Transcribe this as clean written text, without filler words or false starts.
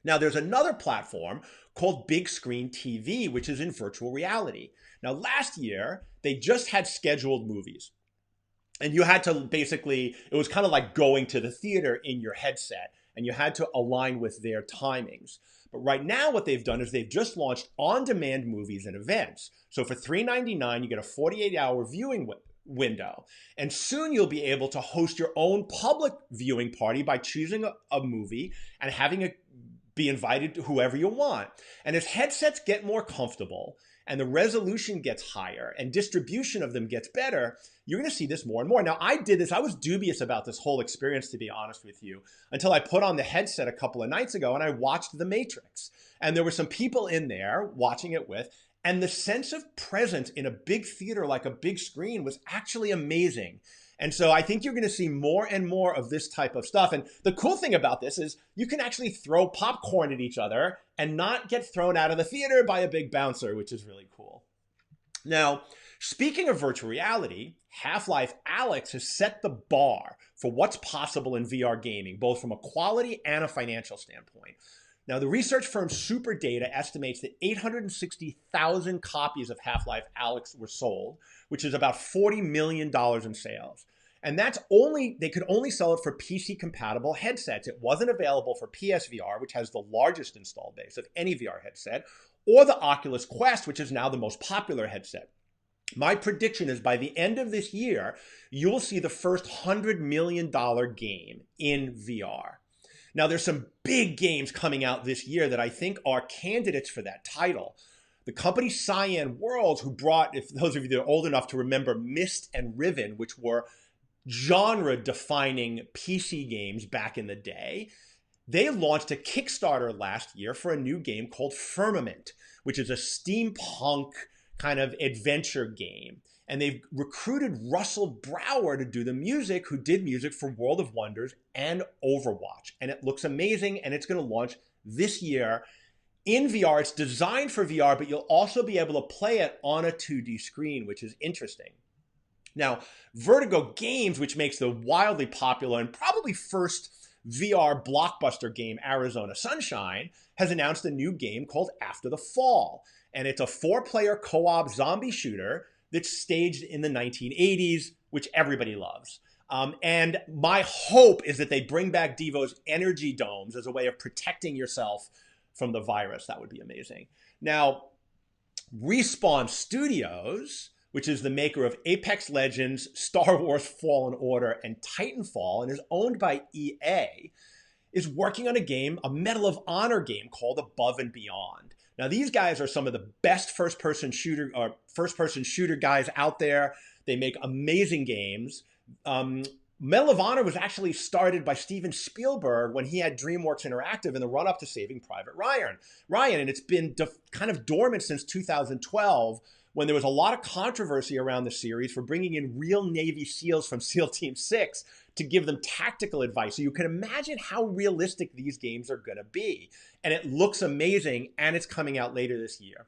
Now, there's another platform called BigScreen TV, which is in virtual reality. Now, last year, they just had scheduled movies. And you had to basically, it was kind of like going to the theater in your headset, and you had to align with their timings. But right now, what they've done is they've just launched on-demand movies and events. So for $3.99, you get a 48-hour viewing window. And soon you'll be able to host your own public viewing party by choosing a movie and having it be invited to whoever you want. And as headsets get more comfortable and the resolution gets higher and distribution of them gets better, you're going to see this more and more. Now, I did this. I was dubious about this whole experience, to be honest with you, until I put on the headset a couple of nights ago and I watched The Matrix. And there were some people in there watching it with, and the sense of presence in a big theater like a big screen was actually amazing. And so I think you're going to see more and more of this type of stuff. And the cool thing about this is you can actually throw popcorn at each other and not get thrown out of the theater by a big bouncer, which is really cool. Now, speaking of virtual reality, Half-Life Alyx has set the bar for what's possible in VR gaming, both from a quality and a financial standpoint. Now, the research firm SuperData estimates that 860,000 copies of Half-Life Alyx were sold, which is about $40 million in sales. And that's only, they could only sell it for PC-compatible headsets. It wasn't available for PSVR, which has the largest install base of any VR headset, or the Oculus Quest, which is now the most popular headset. My prediction is by the end of this year, you'll see the first $100 million game in VR. Now, there's some big games coming out this year that I think are candidates for that title. The company Cyan Worlds, who brought, if those of you that are old enough to remember Myst and Riven, which were genre-defining PC games back in the day, they launched a Kickstarter last year for a new game called Firmament, which is a steampunk kind of adventure game. And they've recruited Russell Brower to do the music, who did music for World of Wonders and Overwatch. And it looks amazing, and it's going to launch this year in VR. It's designed for VR, but you'll also be able to play it on a 2D screen, which is interesting. Now, Vertigo Games, which makes the wildly popular and probably first VR blockbuster game Arizona Sunshine, has announced a new game called After the Fall. And it's a 4-player co-op zombie shooter that's staged in the 1980s, which everybody loves. And my hope is that they bring back Devo's energy domes as a way of protecting yourself from the virus. That would be amazing. Now, Respawn Studios, which is the maker of Apex Legends, Star Wars Fallen Order, and Titanfall, and is owned by EA, is working on a game, a Medal of Honor game called Above and Beyond. Now, these guys are some of the best first-person shooter guys out there. They make amazing games. Medal of Honor was actually started by Steven Spielberg when he had DreamWorks Interactive in the run-up to Saving Private Ryan, and it's been kind of dormant since 2012, when there was a lot of controversy around the series for bringing in real Navy SEALs from SEAL Team 6 to give them tactical advice. So you can imagine how realistic these games are going to be. And it looks amazing, and it's coming out later this year.